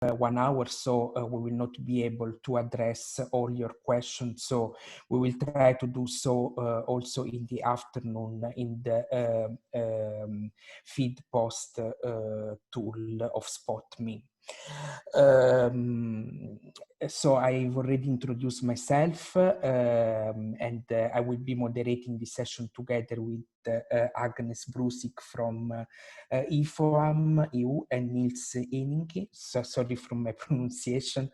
1 hour, so we will not be able to address all your questions. So we will try to do so also in the afternoon in the feed post tool of SpotMe. So I've already introduced myself, and I will be moderating this session together with Agnes Brusik from IFOAM EU and Nils Eninki, so sorry for my pronunciation,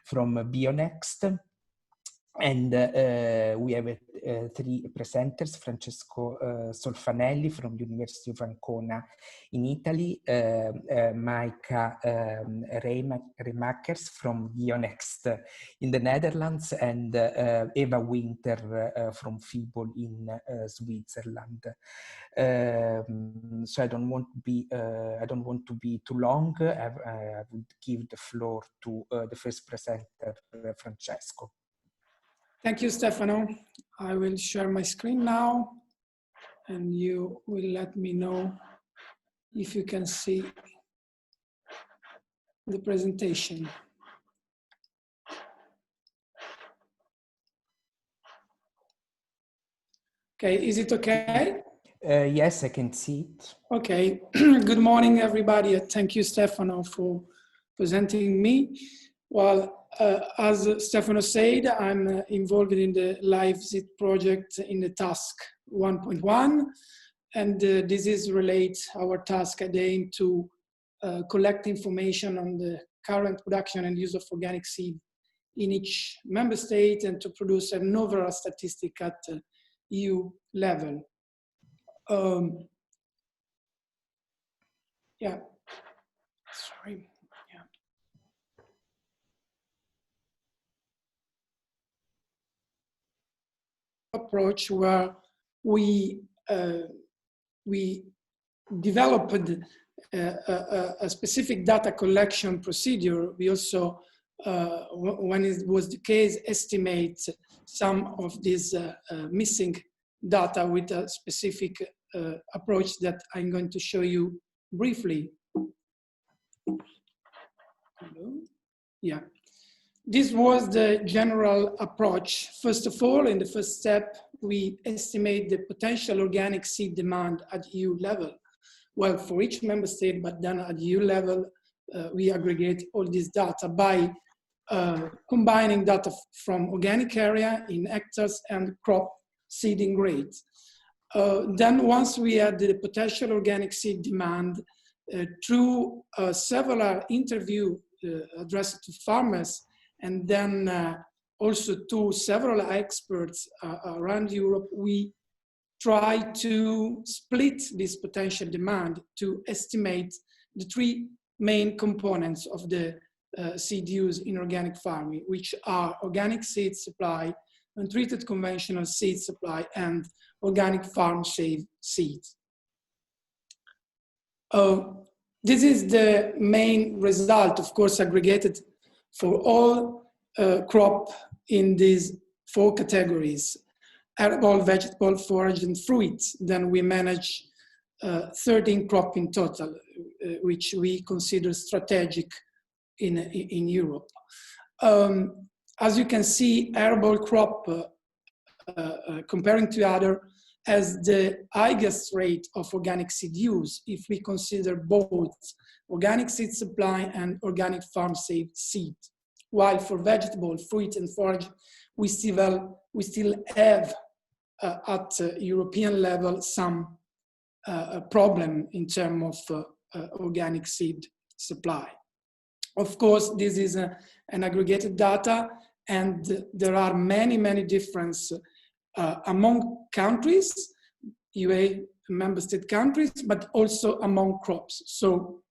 from BIONEXT. And we have 3 presenters: Francesco Solfanelli from University of Ancona in Italy, Maaike Raaijmakers from BIONEXT in the Netherlands, and Eva Winter from FiBL in Switzerland. So I don't want to be too long. I would give the floor to the first presenter, Francesco. Thank you, Stefano. I will share my screen now, and you will let me know if you can see the presentation. Okay, is it okay? Yes, I can see it. Okay, good morning, everybody. Thank you, Stefano, for presenting me. Well, as Stefano said, I'm involved in the LIVESEED project in the task 1.1, and this is our task at the aim to collect information on the current production and use of organic seed in each member state and to produce an overall statistic at EU level. Yeah, sorry. Approach where we developed a specific data collection procedure. We also, when it was the case, estimate some of these missing data with a specific approach that I'm going to show you briefly. Hello? Yeah. This was the general approach. First of all, in the first step, we estimate the potential organic seed demand at EU level. Well, for each member state, but then at EU level, we aggregate all this data by combining data from organic area in hectares and crop seeding rates. Then once we had the potential organic seed demand through several interviews addressed to farmers, and then also to several experts around Europe, we try to split this potential demand to estimate the 3 main components of the seed use in organic farming, which are organic seed supply, untreated conventional seed supply, and organic farm-safe seeds. This is the main result, of course, aggregated for all crop in these 4 categories: herbal, vegetable, forage, and fruits. Then we manage 13 crop in total, which we consider strategic in Europe. As you can see, herbal crop, comparing to other, has the highest rate of organic seed use if we consider both organic seed supply and organic farm-safe seed. While for vegetable, fruit, and forage, we still have at European level some problem in terms of organic seed supply. Of course, this is an aggregated data, and there are many differences among countries, UA member state countries, but also among crops. So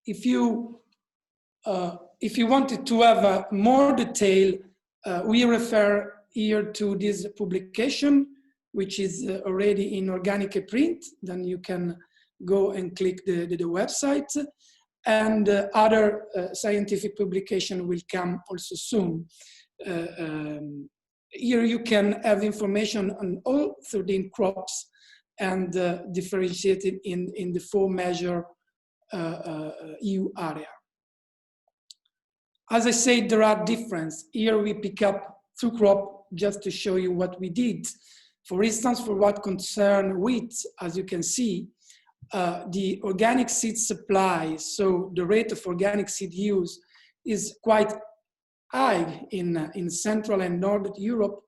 if you wanted to have more detail, we refer here to this publication, which is already in organic print. Then you can go and click the website, and other scientific publication will come also soon. Here you can have information on all 13 crops and differentiated in the 4 major EU area. As I said, there are differences. Here we pick up 2 crops just to show you what we did. For instance, for what concerns wheat, as you can see, the organic seed supply, so the rate of organic seed use is quite high in Central and Northern Europe,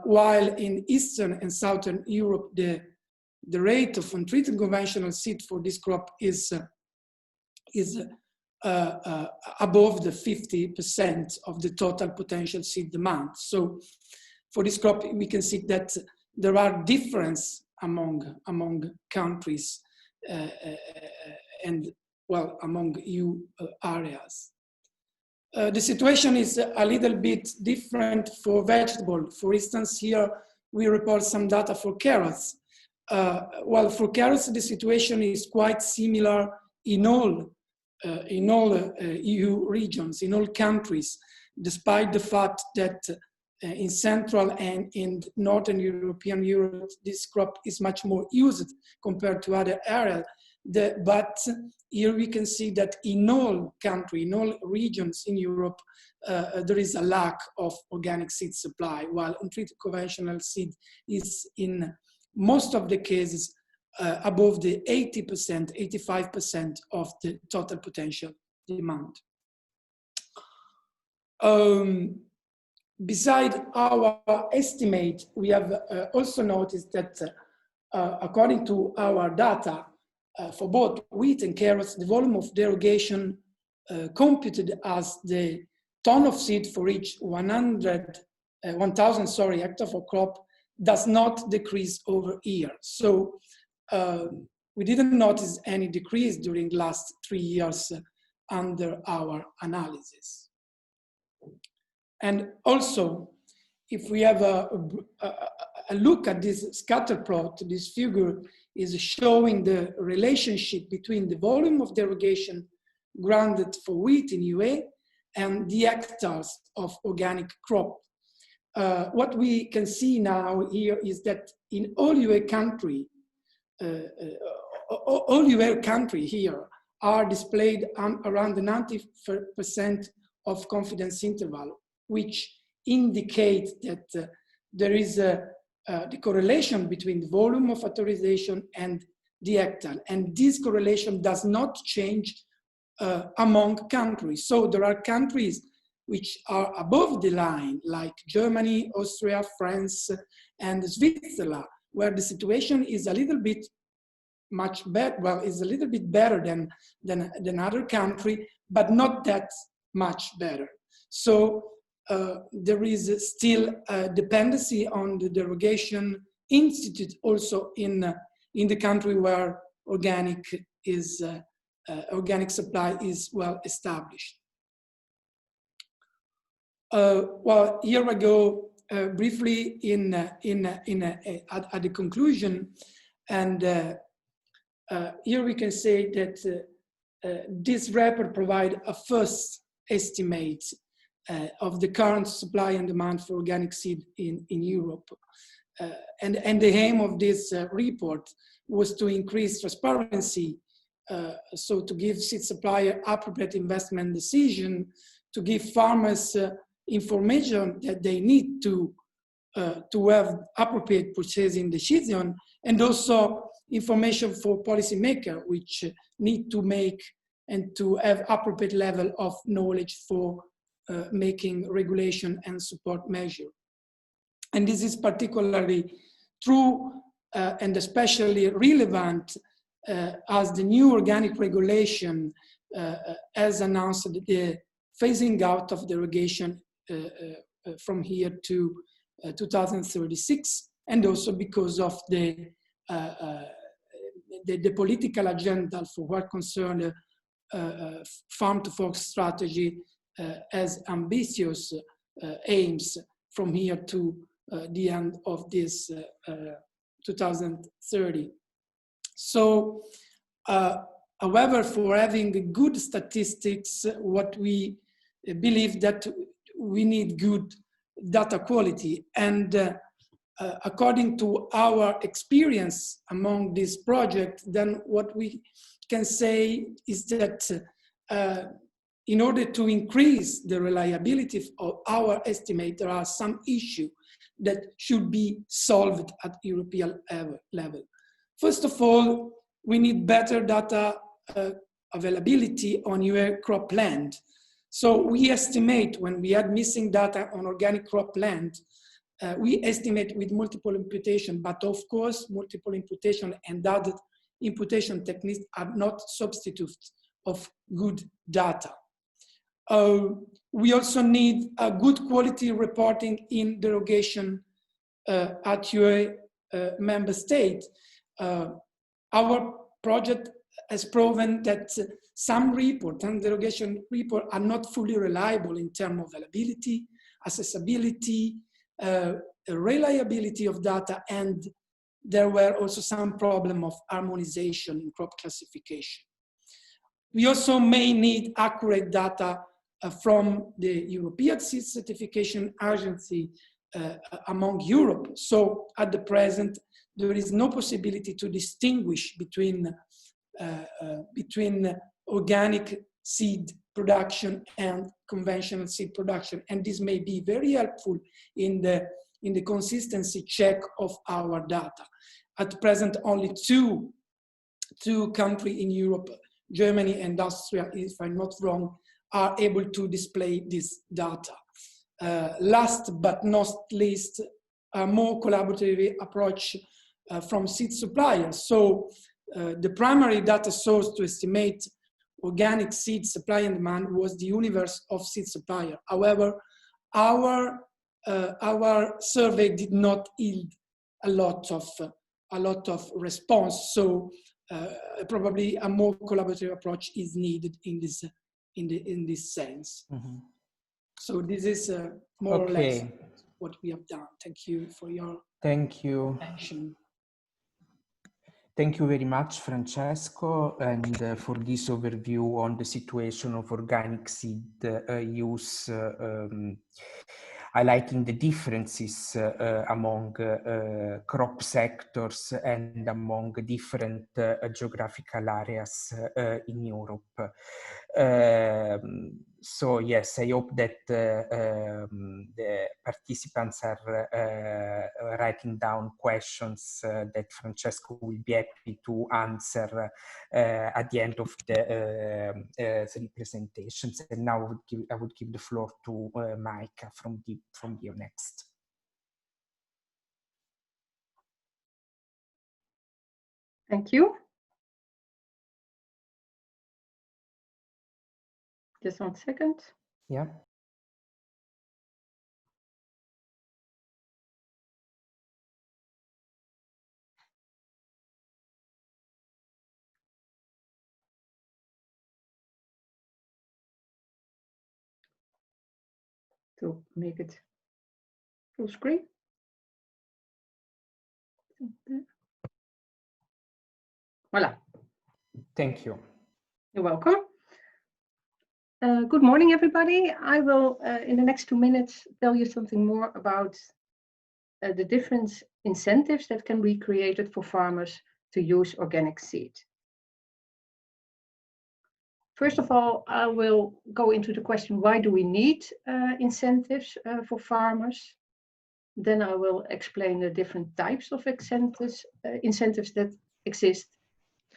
while in Eastern and Southern Europe, the rate of untreated conventional seed for this crop is above the 50% of the total potential seed demand. So for this crop, we can see that there are differences among countries and, well, among EU areas. The situation is a little bit different for vegetable. For instance, here we report some data for carrots. Well, for carrots, the situation is quite similar in all EU regions, in all countries, despite the fact that in Central and in Northern European Europe, this crop is much more used compared to other areas. But here we can see that in all countries, in all regions in Europe, there is a lack of organic seed supply, while untreated conventional seed is in most of the cases above the 80%, 85% of the total potential demand. Beside our estimate, we have also noticed that according to our data, for both wheat and carrots, the volume of derogation computed as the ton of seed for each 1,000 hectare for crop does not decrease over year. So we didn't notice any decrease during the last 3 years under our analysis. And also, if we have a look at this scatter plot, this figure is showing the relationship between the volume of derogation granted for wheat in UA and the hectares of organic crop. What we can see now here is that in all UA country, here are displayed around the 90% of confidence interval, which indicate that there is the correlation between the volume of authorization and the hectare. And this correlation does not change among countries. So there are countries which are above the line, like Germany, Austria, France, and Switzerland, where the situation is a little bit much better, well, is a little bit better than other country, but not that much better. So there is still a dependency on the derogation institute also in the country where organic supply is well established. Well, here we go briefly at the conclusion, and here we can say that this report provides a first estimate of the current supply and demand for organic seed in Europe. And the aim of this report was to increase transparency, so to give seed supplier appropriate investment decision, to give farmers information that they need to have appropriate purchasing decision, and also information for policymakers, which need to make and to have appropriate level of knowledge for making regulation and support measure. And this is particularly true and especially relevant as the new organic regulation has announced the phasing out of derogation from here to 2036, and also because of the political agenda for what concerns farm to fork strategy as ambitious aims from here to the end of this 2030. So, however, for having good statistics, what we believe that we need good data quality. And according to our experience among this project, then what we can say is that in order to increase the reliability of our estimate, there are some issues that should be solved at European level. First of all, we need better data availability on your cropland. So we estimate when we had missing data on organic cropland, we estimate with multiple imputation, but of course, multiple imputation and other imputation techniques are not substitutes of good data. We also need a good quality reporting in derogation at your member state. Our project has proven that some report and derogation report are not fully reliable in terms of availability, accessibility, reliability of data, and there were also some problem of harmonization in crop classification. We also may need accurate data from the European Seed Certification Agency among Europe. So at the present, there is no possibility to distinguish between organic seed production and conventional seed production. And this may be very helpful in the consistency check of our data. At present, only two countries in Europe, Germany and Austria, if I'm not wrong, are able to display this data. Last but not least, a more collaborative approach from seed suppliers. So the primary data source to estimate organic seed supply and demand was the universe of seed supplier. However, our survey did not yield a lot of response. So probably a more collaborative approach is needed in this sense. Mm-hmm. So this is more or less what we have done. Thank you for your attention. Thank you very much, Francesco, and for this overview on the situation of organic seed use, highlighting the differences among crop sectors and among different geographical areas in Europe. So yes, I hope that the participants are writing down questions that Francesco will be happy to answer at the end of the three presentations. And now I would give the floor to Maaike from BIONEXT. Thank you. Just 1 second. Yeah. To make it full screen. Voila. Thank you. You're welcome. Good morning, everybody. I will, in the next 2 minutes, tell you something more about the different incentives that can be created for farmers to use organic seed. First of all, I will go into the question, why do we need incentives for farmers? Then I will explain the different types of incentives that exist.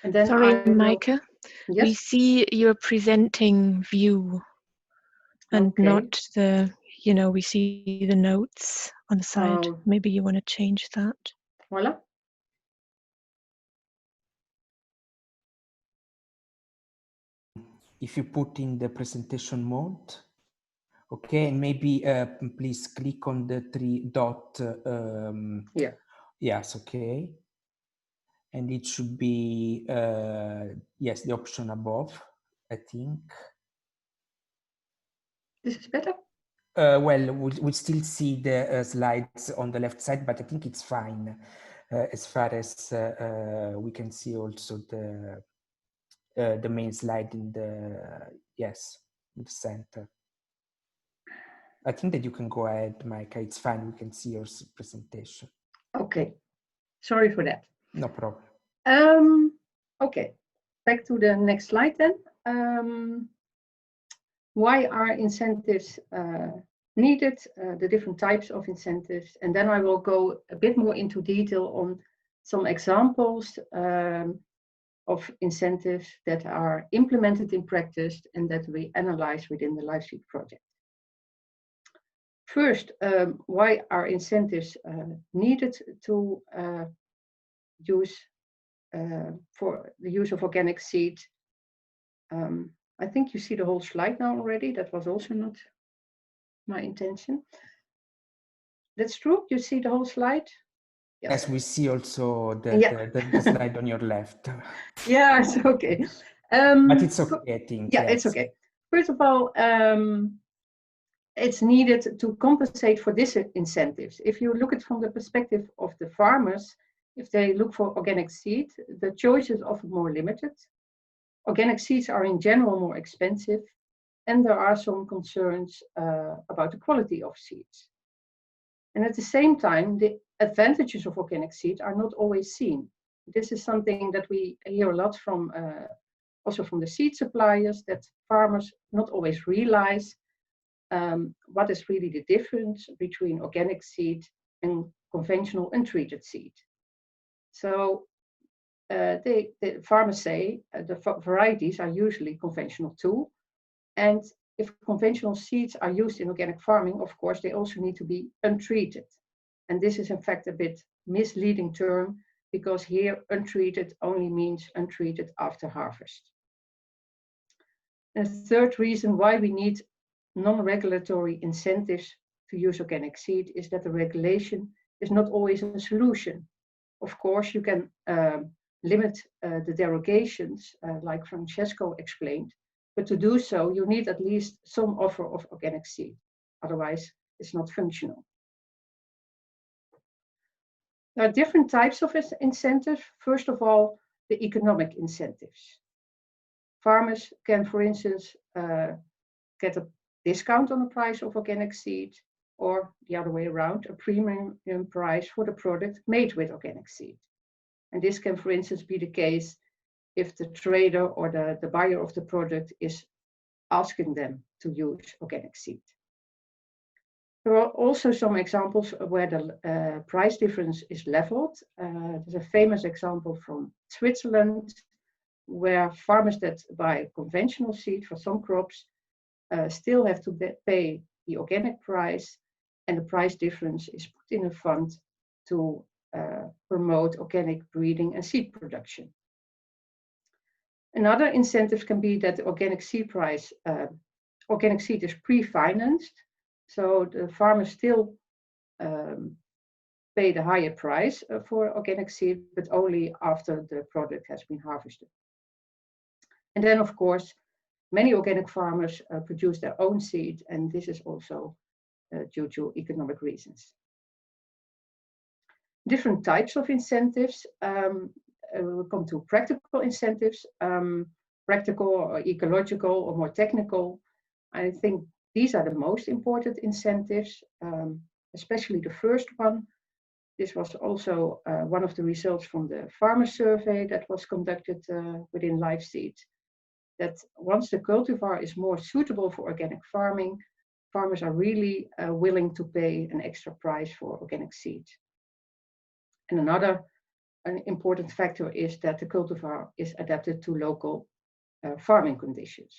And then sorry, Maaike, yes? we see your presenting view and not the, we see the notes on the side. Maybe you want to change that. Voila. If you put in the presentation mode, okay, and maybe please click on the 3 dot. Yeah. Yes, okay. And it should be, yes, the option above, I think. This is better? Well, we'll still see the slides on the left side, but I think it's fine as far as we can see also the main slide in the, yes, in the center. I think that you can go ahead, Maaike. It's fine. We can see your presentation. Okay. Sorry for that. No problem. Okay. Back to the next slide then. Why are incentives needed, the different types of incentives, and then I will go a bit more into detail on some examples of incentives that are implemented in practice and that we analyze within the LIVESEED project. First, why are incentives needed to use for the use of organic seed? I think you see the whole slide now already. That was also not my intention. That's true. You see the whole slide? Yes, we see also the slide on your left. Yeah, it's okay. But it's okay, I think. Yeah, yes. It's okay. First of all, it's needed to compensate for disincentives. If you look at it from the perspective of the farmers, if they look for organic seed, the choice is often more limited. Organic seeds are in general more expensive, and there are some concerns about the quality of seeds. And at the same time, the advantages of organic seed are not always seen. This is something that we hear a lot from, also from the seed suppliers, that farmers not always realize what is really the difference between organic seed and conventional untreated seed. So the farmers say the varieties are usually conventional too. And if conventional seeds are used in organic farming, of course, they also need to be untreated. And this is in fact a bit misleading term, because here untreated only means untreated after harvest. And the third reason why we need non-regulatory incentives to use organic seed is that the regulation is not always a solution. Of course, you can limit the derogations, like Francesco explained, but to do so, you need at least some offer of organic seed. Otherwise, it's not functional. There are different types of incentives. First of all, the economic incentives. Farmers can, for instance, get a discount on the price of organic seed, or the other way around, a premium price for the product made with organic seed. And this can, for instance, be the case if the trader or the buyer of the product is asking them to use organic seed. There are also some examples where the price difference is leveled. There's a famous example from Switzerland, where farmers that buy conventional seed for some crops still have to pay the organic price, and the price difference is put in a fund to promote organic breeding and seed production. Another incentive can be that the organic seed is pre-financed, so the farmers still pay the higher price for organic seed, but only after the product has been harvested. And then, of course, many organic farmers produce their own seed, and this is also due to economic reasons. Different types of incentives. We'll come to practical incentives, practical or ecological or more technical. I think these are the most important incentives, especially the first one. This was also one of the results from the farmer survey that was conducted within LIVESEED, that once the cultivar is more suitable for organic farming, farmers are really willing to pay an extra price for organic seed. And another important factor is that the cultivar is adapted to local farming conditions.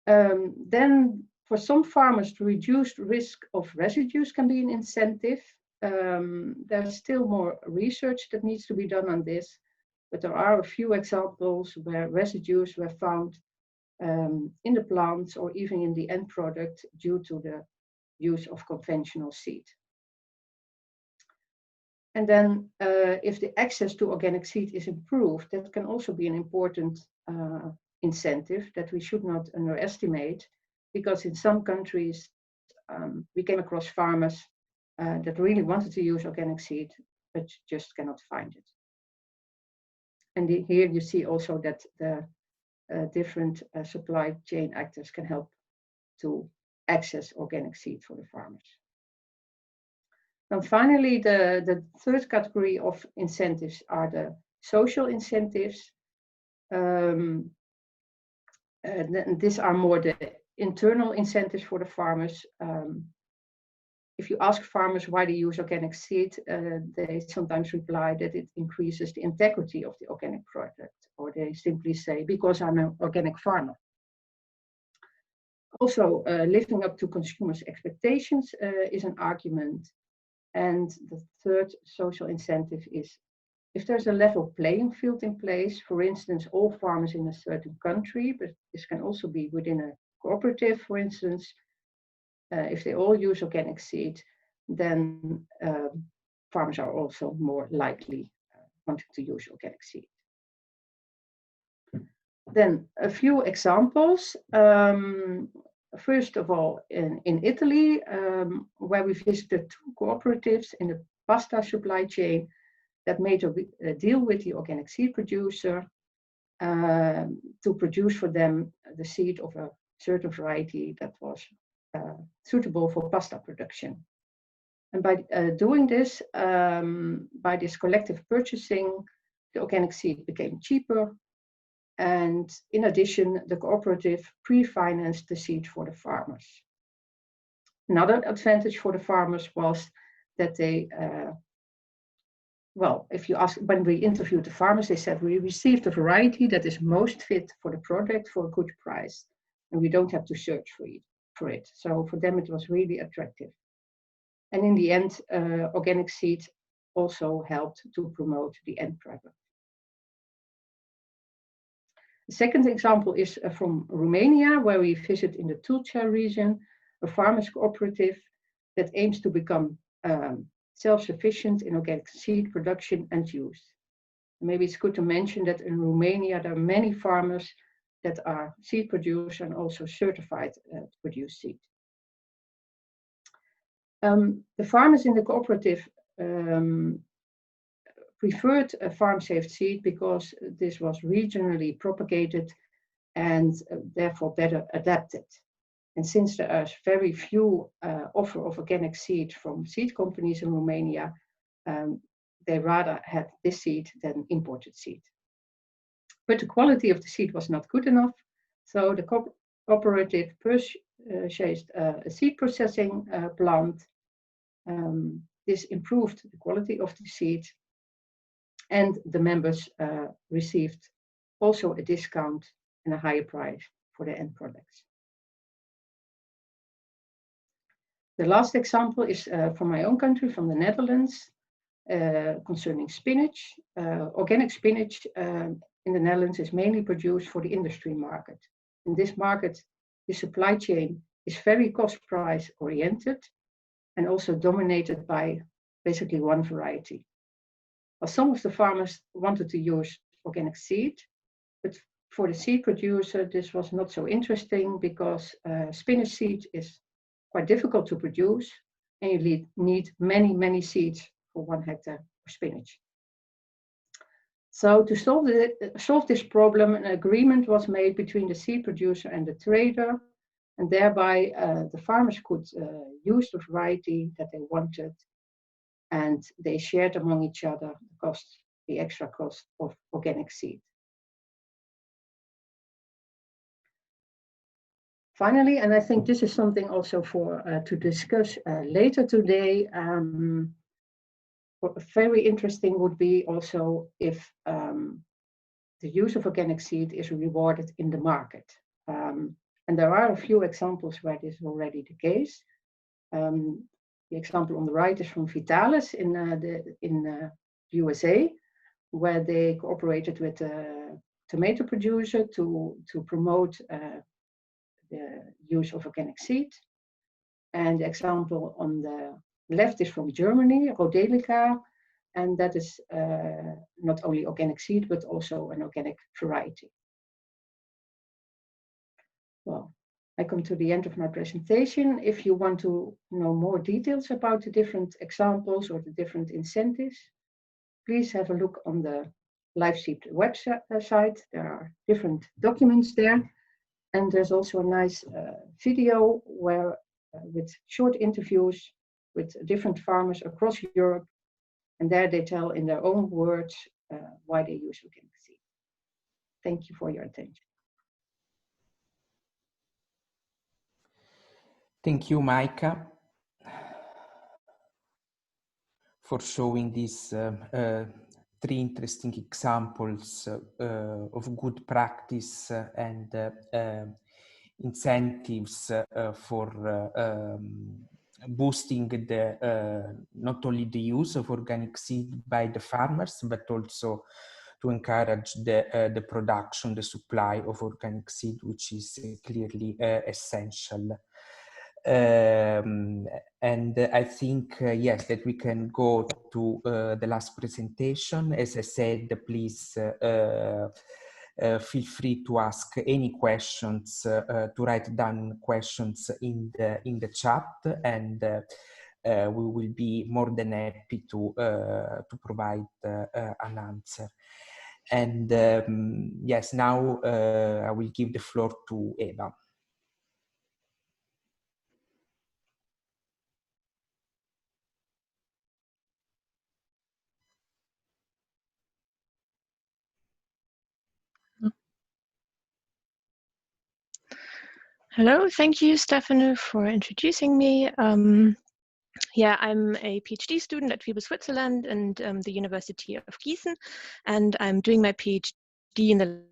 Then for some farmers, the reduced risk of residues can be an incentive. There's still more research that needs to be done on this, but there are a few examples where residues were found in the plants or even in the end product due to the use of conventional seed. And then if the access to organic seed is improved, that can also be an important incentive that we should not underestimate, because in some countries we came across farmers that really wanted to use organic seed, but just cannot find it. And here you see also that the different supply chain actors can help to access organic seed for the farmers. And finally, the third category of incentives are the social incentives. these are more the internal incentives for the farmers. If you ask farmers why they use organic seed, they sometimes reply that it increases the integrity of the organic product, or they simply say, because I'm an organic farmer. Also, living up to consumers' expectations is an argument. And the third social incentive is, if there's a level playing field in place, for instance, all farmers in a certain country, but this can also be within a cooperative, for instance, if they all use organic seed, then farmers are also more likely wanting to use organic seed. Then a few examples. First of all, in Italy, where we visited 2 cooperatives in the pasta supply chain that made a deal with the organic seed producer to produce for them the seed of a certain variety that was suitable for pasta production. And by doing this, by this collective purchasing, the organic seed became cheaper. And in addition, the cooperative pre-financed the seed for the farmers. Another advantage for the farmers was that they, well, if you ask, when we interviewed the farmers, they said, we received a variety that is most fit for the product for a good price, and we don't have to search for it. So for them, it was really attractive. And in the end, organic seed also helped to promote the end product. The second example is from Romania, where we visit in the Tulcea region, a farmers cooperative that aims to become self-sufficient in organic seed production and use. Maybe it's good to mention that in Romania, there are many farmers that are seed producers and also certified to produce seed. The farmers in the cooperative preferred a farm-safe seed because this was regionally propagated and therefore better adapted. And since there are very few offer of organic seed from seed companies in Romania, they rather had this seed than imported seed. But the quality of the seed was not good enough, so the cooperative purchased a seed processing plant. This improved the quality of the seed, and the members received also a discount and a higher price for the end products. The last example is from my own country, from the Netherlands, concerning spinach. Organic spinach in the Netherlands is mainly produced for the industry market. In this market, the supply chain is very cost price oriented and also dominated by basically one variety. Well, some of the farmers wanted to use organic seed, but for the seed producer, this was not so interesting because spinach seed is quite difficult to produce, and you need many, many seeds for 1 hectare of spinach. So to solve this problem, an agreement was made between the seed producer and the trader, and thereby the farmers could use the variety that they wanted, and they shared among each other the extra cost of organic seed. Finally, and I think this is something also for to discuss later today, very interesting would be also if the use of organic seed is rewarded in the market. And there are a few examples where this is already the case. The example on the right is from Vitalis in the USA, where they cooperated with a tomato producer to promote the use of organic seed. And the example on the left is from Germany, Rodelica, and that is not only organic seed, but also an organic variety. Well, I come to the end of my presentation. If you want to know more details about the different examples or the different incentives, please have a look on the LIVESEED website. There are different documents there. And there's also a nice video where with short interviews with different farmers across Europe. And there they tell in their own words why they use organic seed. Thank you for your attention. Thank you, Maaike, for showing these three interesting examples of good practice and incentives for boosting the not only the use of organic seed by the farmers, but also to encourage the production, the supply of organic seed, which is clearly essential. And I think, yes, that we can go to the last presentation. As I said, please feel free to ask any questions, to write down questions in the chat, and we will be more than happy to provide an answer. And yes, now I will give the floor to Eva. Hello, thank you, Stefano, for introducing me. Yeah, I'm a PhD student at FiBL Switzerland and the University of Gießen, and I'm doing my PhD in the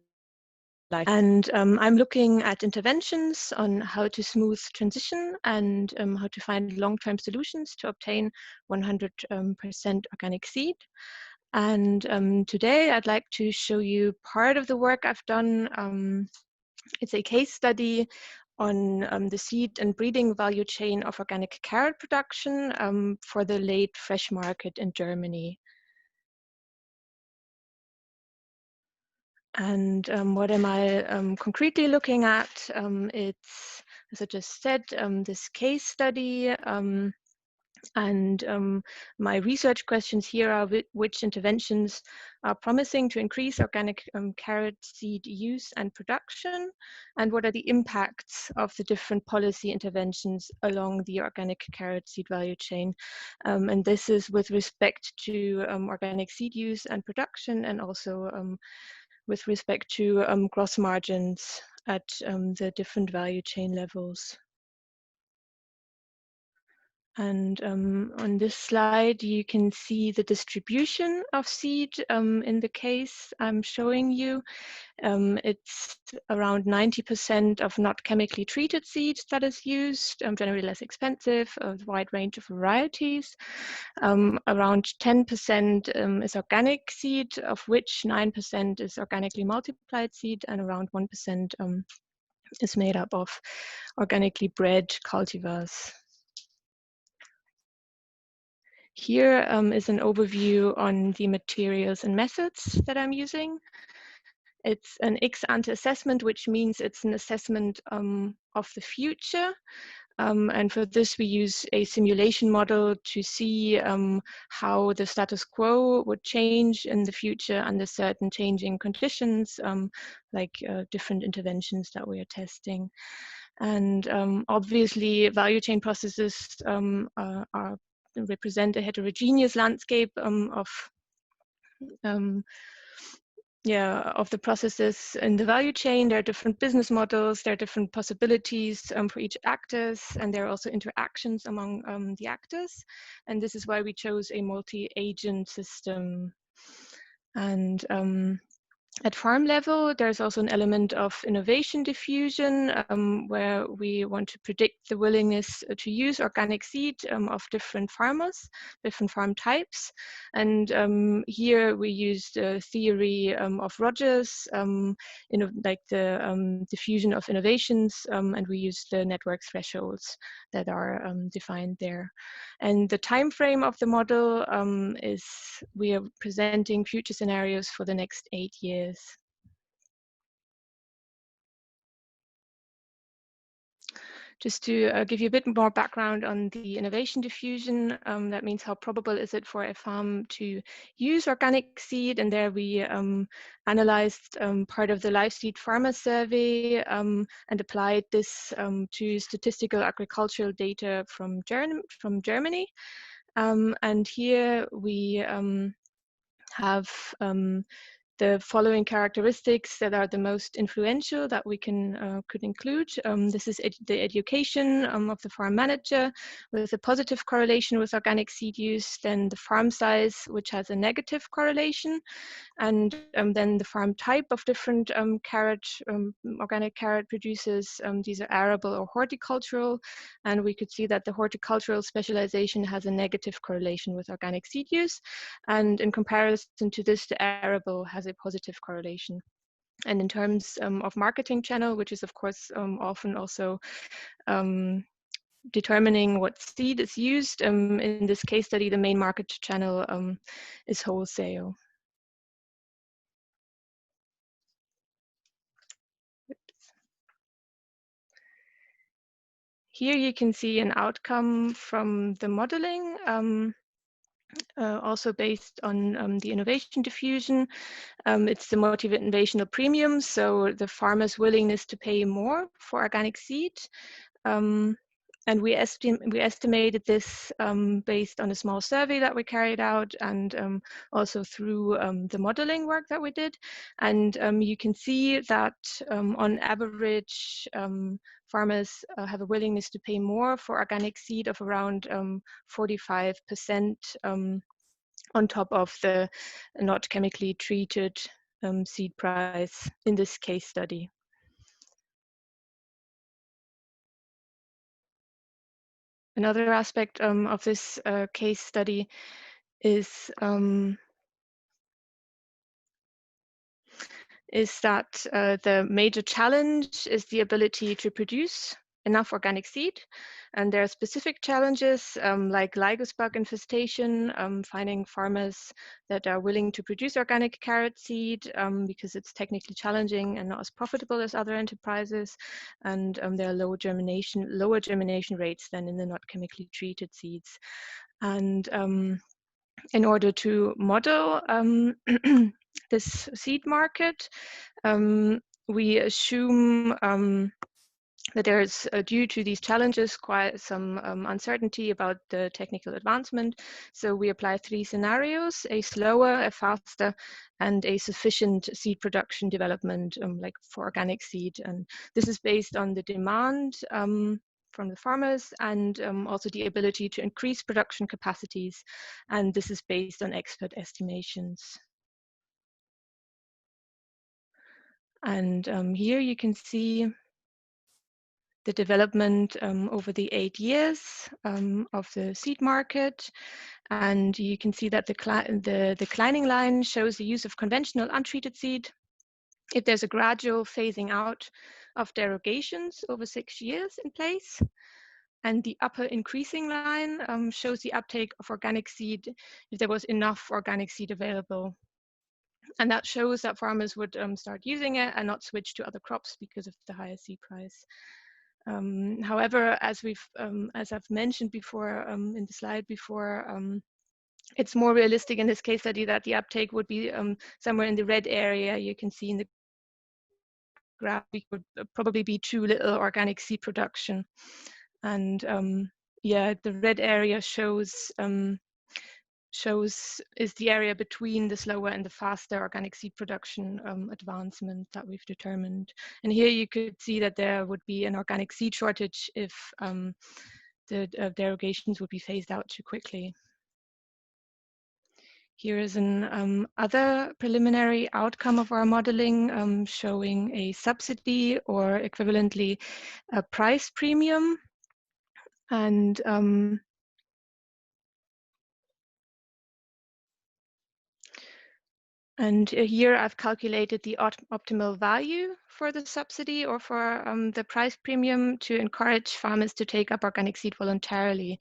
life. And I'm looking at interventions on how to smooth transition and how to find long-term solutions to obtain 100% organic seed. And today I'd like to show you part of the work I've done. It's a case study on the seed and breeding value chain of organic carrot production for the late fresh market in Germany. And what am I concretely looking at? It's, as I just said, this case study. And my research questions here are which interventions are promising to increase organic carrot seed use and production, and what are the impacts of the different policy interventions along the organic carrot seed value chain. And this is with respect to organic seed use and production, and also with respect to gross margins at the different value chain levels. And on this slide, you can see the distribution of seed in the case I'm showing you. It's around 90% of not chemically treated seed that is used, generally less expensive, a wide range of varieties. Around 10% is organic seed, of which 9% is organically multiplied seed, and around 1% is made up of organically bred cultivars. Here is an overview on the materials and methods that I'm using. It's an ex-ante assessment, which means it's an assessment of the future. And for this, we use a simulation model to see how the status quo would change in the future under certain changing conditions, like different interventions that we are testing. And obviously, value chain processes represent a heterogeneous landscape of the processes in the value chain. There are different business models, there are different possibilities for each actors, and there are also interactions among the actors. And this is why we chose a multi-agent system. And at farm level, there's also an element of innovation diffusion, where we want to predict the willingness to use organic seed of different farmers, different farm types. And here we use the theory of Rogers, like the diffusion of innovations, and we use the network thresholds that are defined there. And the time frame of the model is we are presenting future scenarios for the next 8 years. Just to give you a bit more background on the innovation diffusion, that means how probable is it for a farm to use organic seed, and there we analyzed part of the LIVESEED farmer survey and applied this to statistical agricultural data from Germany. And here we have the following characteristics that are the most influential that we could include. This is the education of the farm manager with a positive correlation with organic seed use, then the farm size, which has a negative correlation, and then the farm type of different organic carrot producers. These are arable or horticultural, and we could see that the horticultural specialization has a negative correlation with organic seed use, and in comparison to this, the arable has a positive correlation. And in terms of marketing channel, which is of course often also determining what seed is used, in this case study, the main market channel is wholesale. Here you can see an outcome from the modeling, also based on the innovation diffusion. It's the motivational premium, so the farmer's willingness to pay more for organic seed. And we estimated this based on a small survey that we carried out, and also through the modeling work that we did. And you can see that on average, farmers have a willingness to pay more for organic seed of around 45% on top of the not chemically treated seed price in this case study. Another aspect of this case study is that the major challenge is the ability to produce enough organic seed. And there are specific challenges like lygus bug infestation, finding farmers that are willing to produce organic carrot seed because it's technically challenging and not as profitable as other enterprises. And there are lower germination rates than in the not chemically treated seeds. And in order to model this seed market, we assume that there is, due to these challenges, quite some uncertainty about the technical advancement. So we apply 3 scenarios: a slower, a faster, and a sufficient seed production development, like for organic seed. And this is based on the demand from the farmers, and also the ability to increase production capacities. And this is based on expert estimations. And here you can see the development over the 8 years of the seed market. And you can see that the declining line shows the use of conventional untreated seed. If there's a gradual phasing out of derogations over 6 years in place. And the upper increasing line shows the uptake of organic seed if there was enough organic seed available. And that shows that farmers would start using it and not switch to other crops because of the higher seed price. However, as I've mentioned before in the slide before, it's more realistic in this case study that the uptake would be somewhere in the red area. You can see in the graph, we would probably be too little organic seed production. And yeah, the red area shows is the area between the slower and the faster organic seed production advancement that we've determined. And here you could see that there would be an organic seed shortage if the derogations would be phased out too quickly. Here is an other preliminary outcome of our modeling showing a subsidy or equivalently a price premium. And here I've calculated the optimal value for the subsidy or for the price premium to encourage farmers to take up organic seed voluntarily.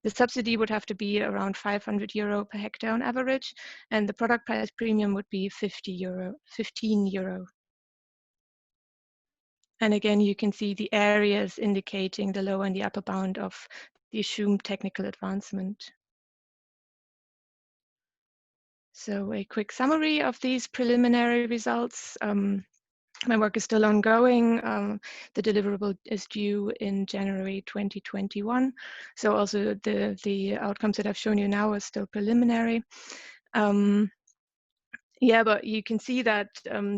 The subsidy would have to be around €500 per hectare on average, and the product price premium would be €15. And again, you can see the areas indicating the lower and the upper bound of the assumed technical advancement. So a quick summary of these preliminary results. My work is still ongoing. The deliverable is due in January 2021. So also the outcomes that I've shown you now are still preliminary. Yeah, but you can see that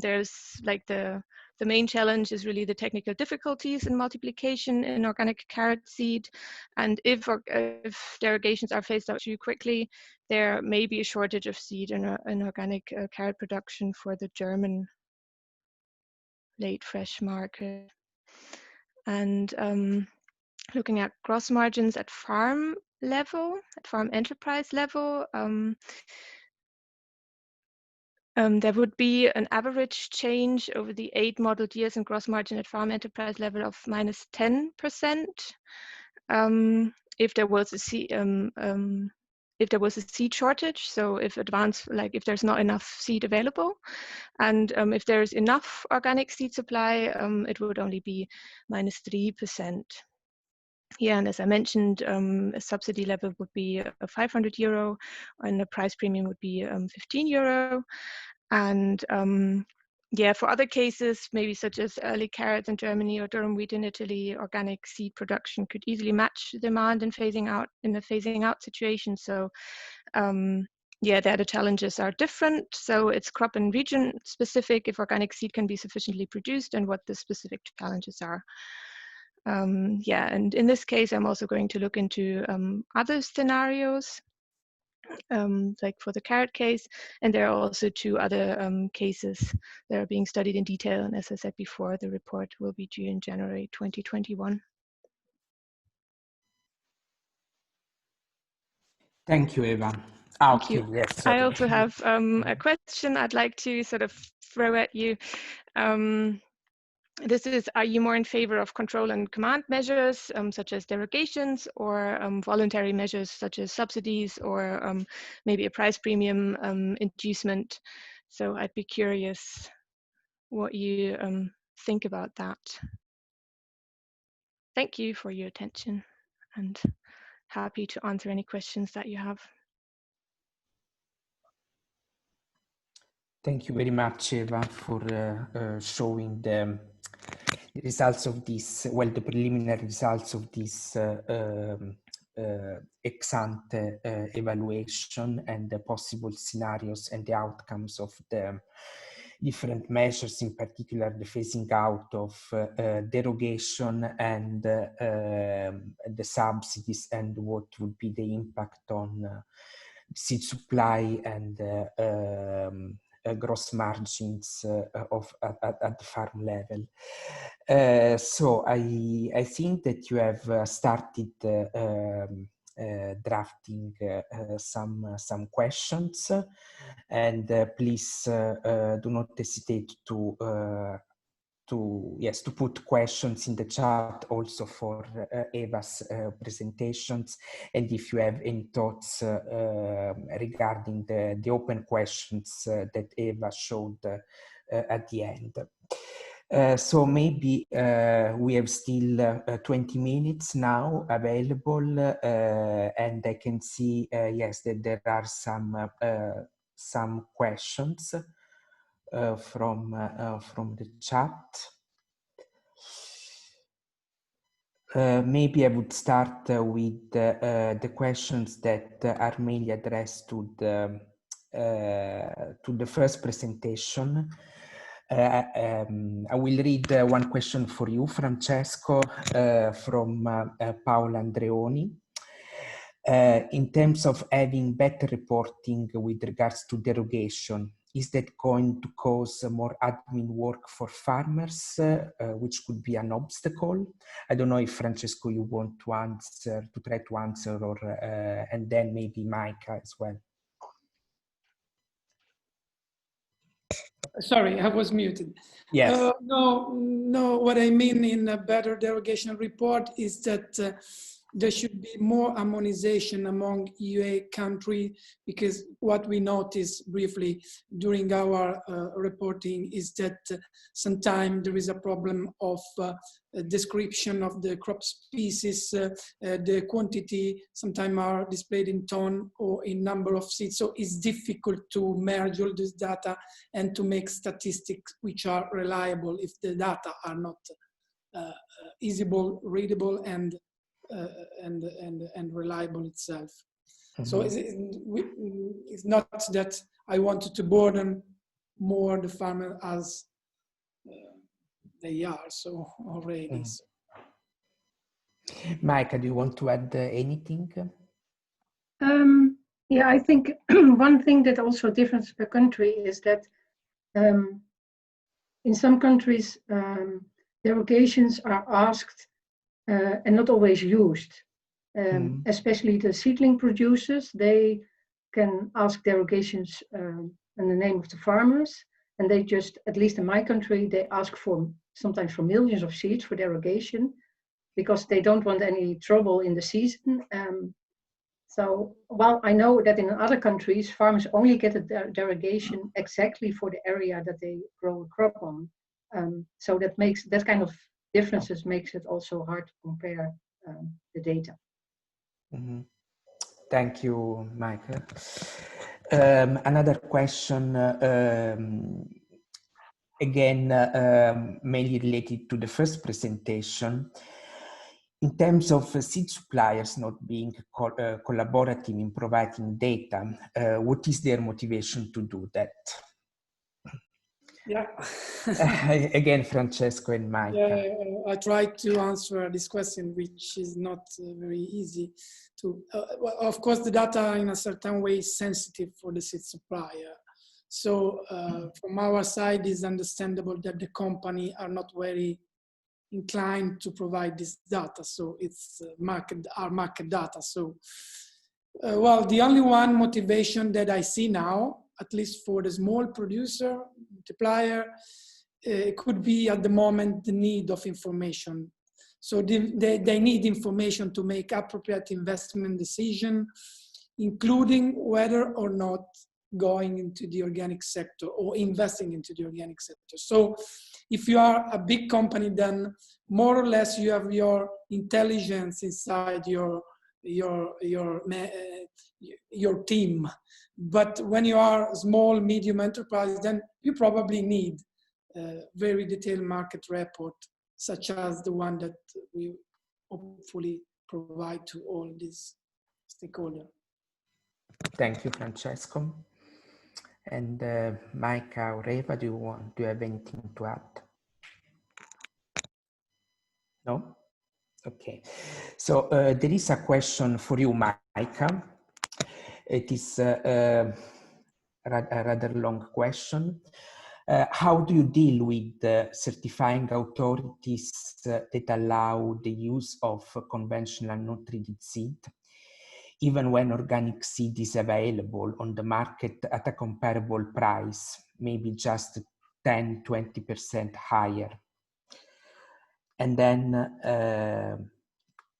there's like the main challenge is really the technical difficulties in multiplication in organic carrot seed. And if derogations are phased out too quickly, there may be a shortage of seed in organic carrot production for the German late fresh market. And looking at gross margins at farm level, at farm enterprise level, there would be an average change over the 8 modeled years in gross margin at farm enterprise level of -10%. If there was a seed shortage, so if if there's not enough seed available, and if there's enough organic seed supply, it would only be -3%. Yeah, and as I mentioned, a subsidy level would be €500, and the price premium would be €15. And yeah, for other cases, maybe such as early carrots in Germany or durum wheat in Italy, organic seed production could easily match demand in the phasing out situation. So yeah, there the challenges are different. So it's crop and region specific if organic seed can be sufficiently produced and what the specific challenges are. Yeah, and in this case, I'm also going to look into other scenarios, like for the carrot case, and there are also 2 other cases that are being studied in detail. And as I said before, the report will be due in January 2021. Thank you, Eva. Thank you. Yes, sorry. I also have a question I'd like to sort of throw at you. This is, are you more in favor of control and command measures, such as derogations, or voluntary measures such as subsidies, or maybe a price premium inducement? So I'd be curious what you think about that. Thank you for your attention, and happy to answer any questions that you have. Thank you very much, Eva, for showing the results of this, well, the preliminary results of this ex-ante evaluation and the possible scenarios and the outcomes of the different measures, in particular the phasing out of derogation and the subsidies, and what would be the impact on seed supply and gross margins at the farm level. So I think that you have started drafting some questions, and please do not hesitate to put questions in the chat also for Eva's presentations, and if you have any thoughts regarding the open questions that Eva showed at the end. So maybe we have still 20 minutes now available, and I can see, yes, that there are some questions from the chat. Maybe I would start with the questions that are mainly addressed to the first presentation. I will read one question for you, Francesco, from Paola Andreoni. In terms of having better reporting with regards to derogation, is that going to cause more admin work for farmers, which could be an obstacle? I don't know if, Francesco, you want to answer, to try to answer, or and then maybe Maaike as well. Sorry, I was muted. Yes. No, what I mean in a better derogation report is that there should be more harmonization among EUA countries, because what we noticed briefly during our reporting is that sometimes there is a problem of description of the crop species, the quantity sometimes are displayed in ton or in number of seeds. So it's difficult to merge all this data and to make statistics which are reliable if the data are not easily readable and reliable itself. Mm-hmm. So it's not that I wanted to burden more the farmer as they are, so already. Mm. Maaike, do you want to add anything? Yeah, I think one thing that also differs per country is that in some countries, derogations are asked and not always used. Especially the seedling producers, they can ask derogations in the name of the farmers, and they just, at least in my country, they ask for sometimes for millions of seeds for derogation because they don't want any trouble in the season. So, while I know that in other countries, farmers only get a derogation exactly for the area that they grow a crop on. So that makes that kind of differences makes it also hard to compare the data. Mm-hmm. Thank you, Maaike. Another question, again, mainly related to the first presentation. In terms of seed suppliers not being collaborative in providing data, what is their motivation to do that? Yeah. Again, Francesco and Maaike. Yeah, I tried to answer this question, which is not very easy to. Well, of course, the data in a certain way is sensitive for the seed supplier. So from our side, it's understandable that the company are not very inclined to provide this data. So it's our market data. So, well, the only one motivation that I see now, at least for the small producer, multiplier, it could be at the moment the need of information. So they need information to make appropriate investment decision, including whether or not going into the organic sector or investing into the organic sector. So if you are a big company, then more or less you have your intelligence inside your team. But when you are a small, medium enterprise, then you probably need very detailed market report, such as the one that we hopefully provide to all these stakeholders. Thank you, Francesco. And Maaike or Eva, do you have anything to add? No? Okay. So there is a question for you, Maaike. It is a rather long question. How do you deal with certifying authorities that allow the use of conventional non-treated seed, even when organic seed is available on the market at a comparable price, maybe just 10–20% higher? And then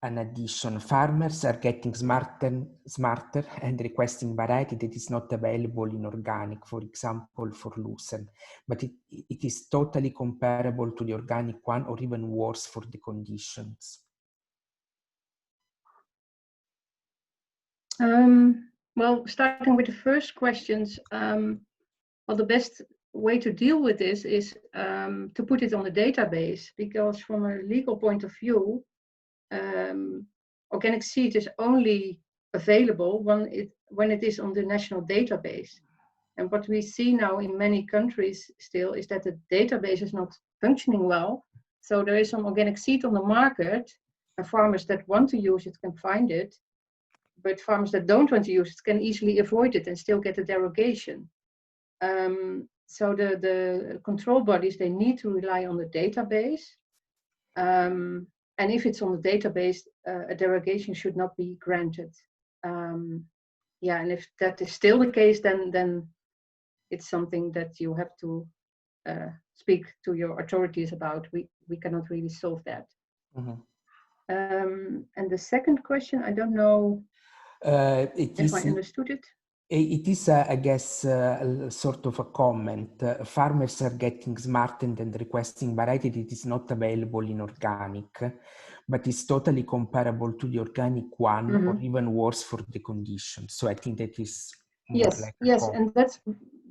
an addition, farmers are getting smarter and requesting variety that is not available in organic, for example, for lucerne, but it is totally comparable to the organic one or even worse for the conditions. Well, starting with the first questions, well, the best way to deal with this is to put it on a database, because from a legal point of view, organic seed is only available when it is on the national database. And what we see now in many countries still is that the database is not functioning well. So there is some organic seed on the market, and farmers that want to use it can find it, but farmers that don't want to use it can easily avoid it and still get a derogation. So the control bodies, they need to rely on the database. And if it's on the database, a derogation should not be granted. Yeah, and if that is still the case, then it's something that you have to speak to your authorities about. We cannot really solve that. Mm-hmm. And the second question, I don't know if I understood it. It is, I guess, sort of a comment. Farmers are getting smartened and requesting variety that is not available in organic, but is totally comparable to the organic one, mm-hmm. or even worse for the conditions. So I think that is more like a comment. And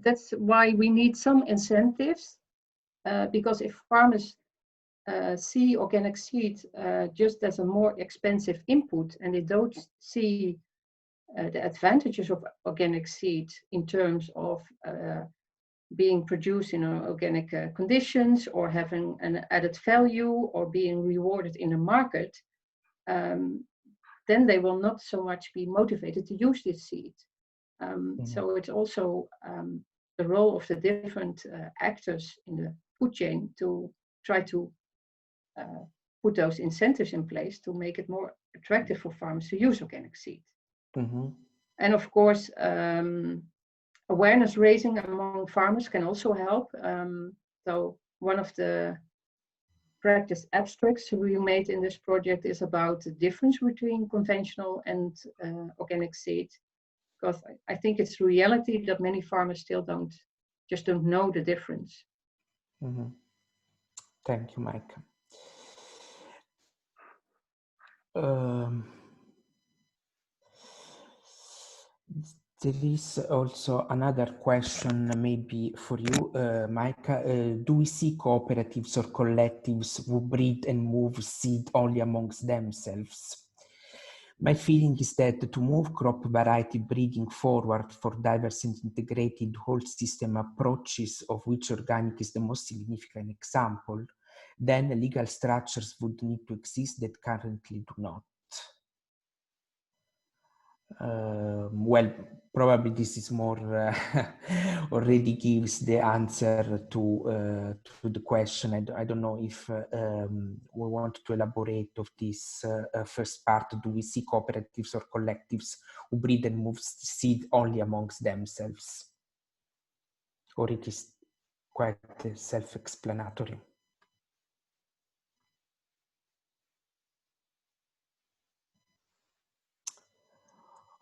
that's why we need some incentives, because if farmers see organic seed just as a more expensive input, and they don't see the advantages of organic seed in terms of being produced in organic conditions, or having an added value, or being rewarded in the market, then they will not so much be motivated to use this seed. So it's also the role of the different actors in the food chain to try to put those incentives in place to make it more attractive for farmers to use organic seed. And of course, awareness raising among farmers can also help. So one of the practice abstracts we made in this project is about the difference between conventional and organic seed, because I think it's reality that many farmers still don't know the difference. Thank you, Maaike. There is also another question maybe for you, Maaike. Do we see cooperatives or collectives who breed and move seed only amongst themselves? My feeling is that to move crop variety breeding forward for diverse and integrated whole system approaches, of which organic is the most significant example, then legal structures would need to exist that currently do not. Well, probably this is more already gives the answer to the question. I don't know if we want to elaborate of this first part. Do we see cooperatives or collectives who breed and move seed only amongst themselves? Or it is quite self-explanatory?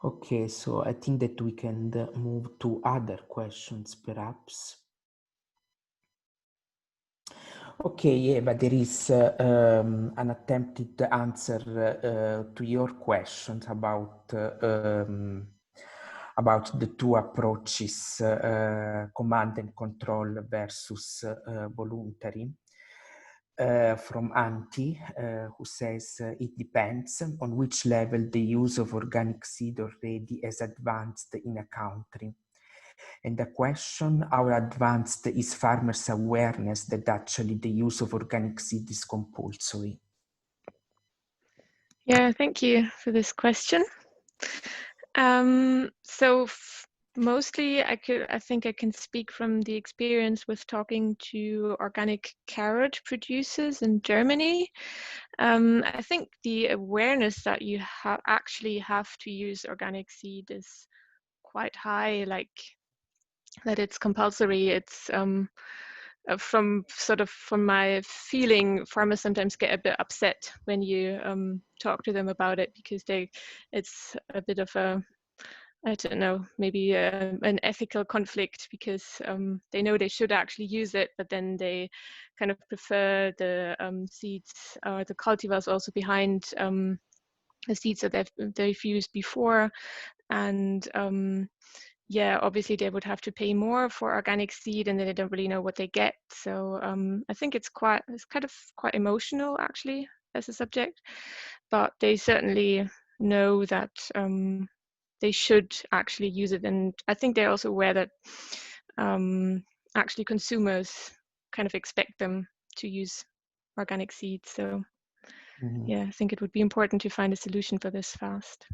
Okay, so I think that we can move to other questions, perhaps. Okay, Eva, there is an attempted answer to your questions about the two approaches, command and control versus voluntary. From Antti, who says it depends on which level the use of organic seed already has advanced in a country. And the question, how advanced is farmers' awareness that actually the use of organic seed is compulsory? Yeah, thank you for this question. So mostly I think I can speak from the experience with talking to organic carrot producers in Germany. I think the awareness that you actually have to use organic seed is quite high, like that it's compulsory. It's from my feeling, farmers sometimes get a bit upset when you talk to them about it, because it's a bit of a, I don't know, maybe an ethical conflict, because they know they should actually use it, but then they kind of prefer the seeds or the cultivars also behind the seeds that they've used before. And yeah, obviously they would have to pay more for organic seed, and then they don't really know what they get. So I think it's kind of quite emotional actually as a subject, but they certainly know that they should actually use it. And I think they're also aware that actually consumers kind of expect them to use organic seeds. So yeah, I think it would be important to find a solution for this fast.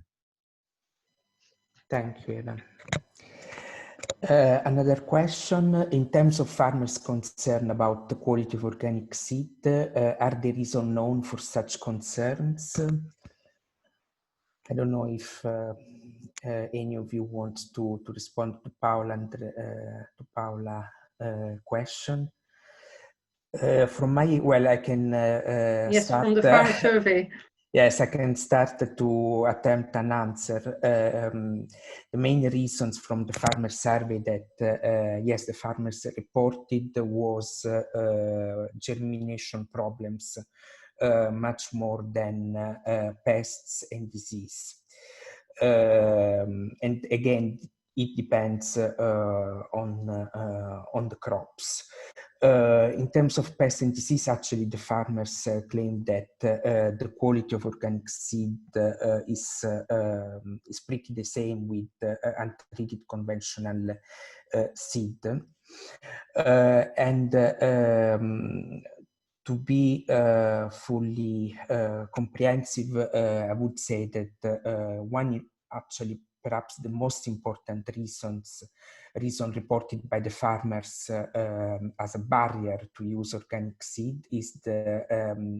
Thank you, Eva. Another question, in terms of farmers' concern about the quality of organic seed, are there reasons known for such concerns? I don't know if any of you wants to respond to Paula and to Paula's question. From my, well, I can yes, start. From the farmer survey. Yes, I can start to attempt an answer. The main reasons from the farmer survey that, yes, the farmers reported was germination problems, much more than pests and disease. And again, it depends on the crops. In terms of pest and disease, actually, the farmers claim that the quality of organic seed is pretty the same with untreated conventional seed. To be fully comprehensive, I would say that one actually perhaps the most important reason reported by the farmers as a barrier to use organic seed is the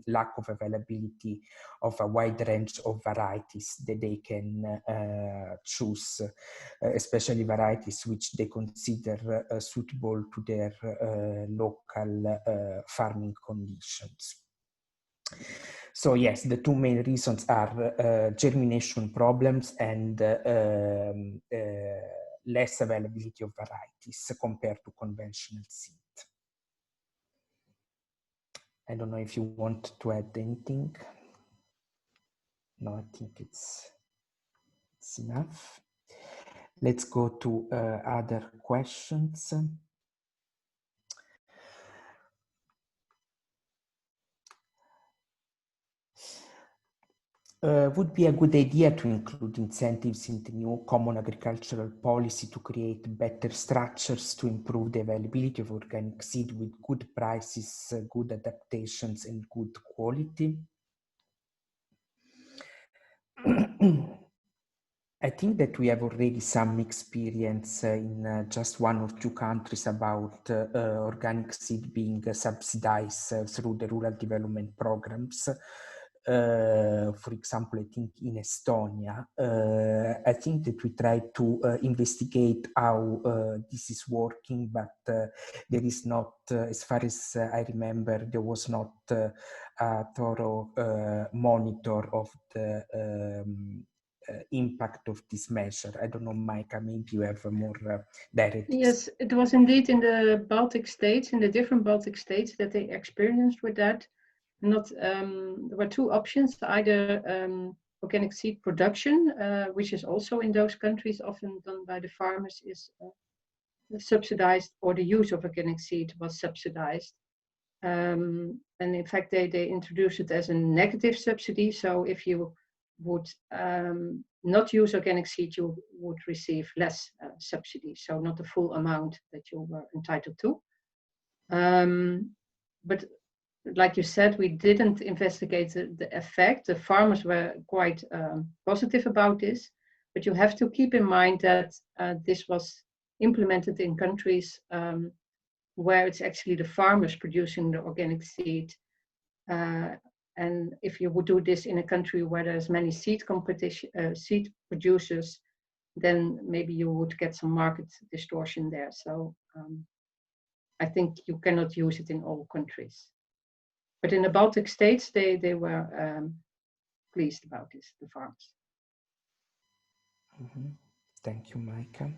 lack of availability of a wide range of varieties that they can choose, especially varieties which they consider suitable to their local farming conditions. So yes, the two main reasons are germination problems and less availability of varieties compared to conventional seed. I don't know if you want to add anything. No, I think it's enough. Let's go to other questions. Would be a good idea to include incentives in the new common agricultural policy to create better structures to improve the availability of organic seed with good prices, good adaptations, and good quality. I think that we have already some experience in just one or two countries about organic seed being subsidized through the rural development programs. For example, I think in Estonia, I think that we try to investigate how this is working, but there is not, as far as I remember, there was not a thorough monitor of the impact of this measure. I don't know, Maaike, maybe you have a more direct. Yes, it was indeed in the Baltic states, in the different Baltic states that they experienced with that. Not there were two options: either organic seed production, which is also in those countries often done by the farmers, is subsidized, or the use of organic seed was subsidized. And in fact, they introduced it as a negative subsidy. So if you would not use organic seed, you would receive less subsidy, so not the full amount that you were entitled to. But like you said, we didn't investigate the effect. The farmers were quite positive about this, but you have to keep in mind that this was implemented in countries where it's actually the farmers producing the organic seed. And if you would do this in a country where there's many seed producers, then maybe you would get some market distortion there. So I think you cannot use it in all countries. But in the Baltic states, they were pleased about this, the farmers. Mm-hmm. Thank you, Maaike.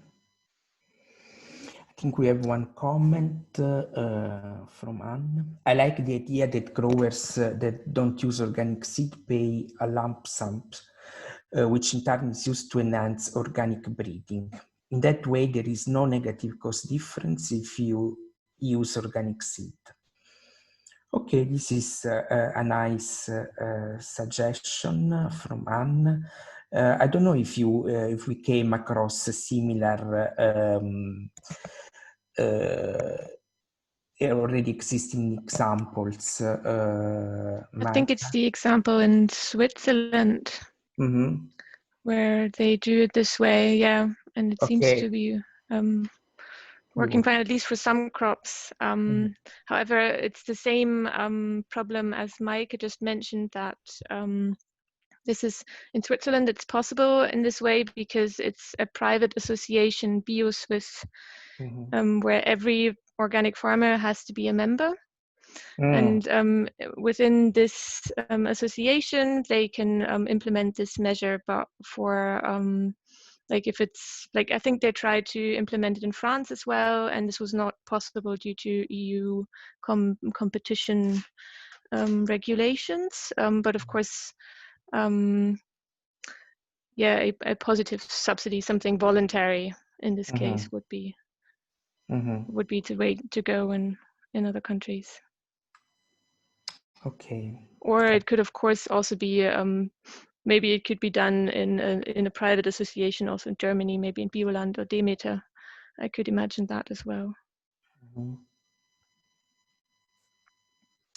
I think we have one comment from Anne. I like the idea that growers that don't use organic seed pay a lump sum, which in turn is used to enhance organic breeding. In that way, there is no negative cost difference if you use organic seed. Okay, this is a nice suggestion from Anne. I don't know if you if we came across similar already existing examples. I think it's the example in Switzerland, where they do it this way, yeah, and it seems to be working fine, at least for some crops. However, it's the same problem as Maaike just mentioned, that this is in Switzerland. It's possible in this way because it's a private association, BioSwiss, where every organic farmer has to be a member. And within this association, they can implement this measure, but for like if it's like, I think they tried to implement it in France as well, and this was not possible due to EU competition regulations. But of course, yeah, a positive subsidy, something voluntary in this case, would be the way to go in other countries. Okay. Or it could, of course, also be maybe it could be done in a private association, also in Germany, maybe in Bioland or Demeter. I could imagine that as well.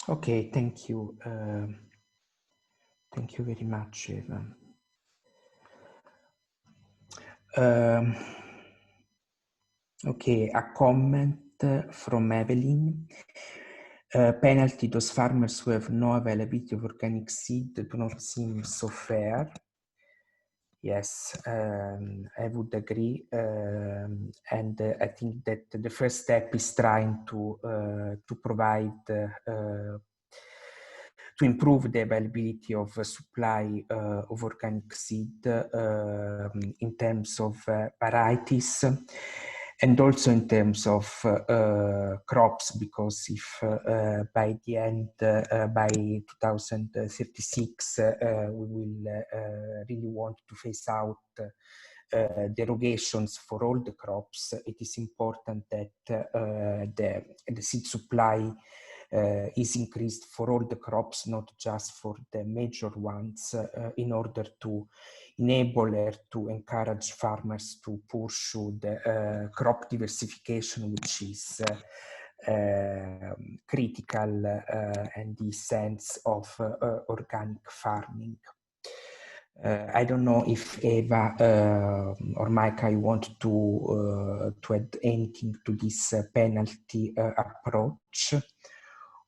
Okay, thank you. Thank you very much, Eva. Okay, a comment from Evelyn. Penalty, those farmers who have no availability of organic seed do not seem so fair. Yes, I would agree. And I think that the first step is trying to provide to improve the availability of supply of organic seed in terms of varieties and also in terms of crops, because if by the end, by 2036, we will really want to phase out derogations for all the crops, it is important that the seed supply is increased for all the crops, not just for the major ones, in order to enable or to encourage farmers to pursue the crop diversification, which is critical in the sense of organic farming. I don't know if Eva or Maaike, you want to add anything to this penalty approach,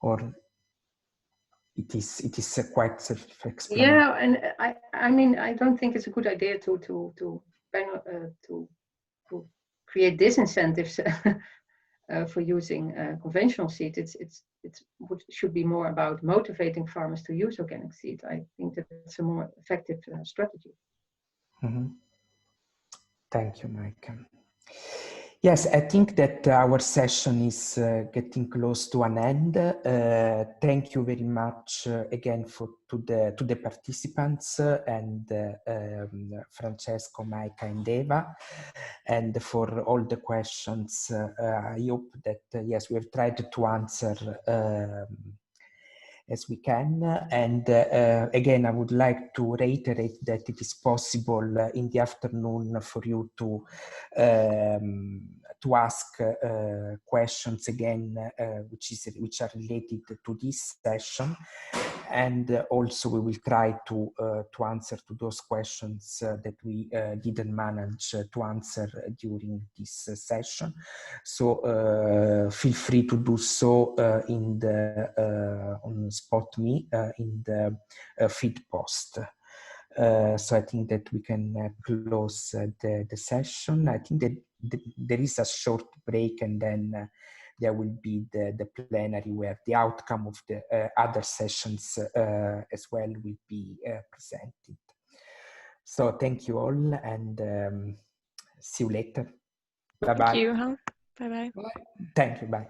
or it is quite self-explanatory. Yeah, and I mean, I don't think it's a good idea to create disincentives for using conventional seed. It should be more about motivating farmers to use organic seed. I think that's a more effective strategy. Mm-hmm. Thank you, Maaike. Yes, I think that our session is getting close to an end. Thank you very much again to the participants and Francesco, Maaike, and Eva, and for all the questions. I hope that yes, we have tried to answer as we can. And again, I would like to reiterate that it is possible in the afternoon for you to ask questions again, which are related to this session. And also we will try to answer to those questions that we didn't manage to answer during this session. So feel free to do so in the on Spot Me in the feed post. So I think that we can close the session. I think that there is a short break, and then there will be the plenary where the outcome of the other sessions as well will be presented. So thank you all, and see you later. Bye-bye. Thank you. Bye-bye. Bye. Thank you. Bye.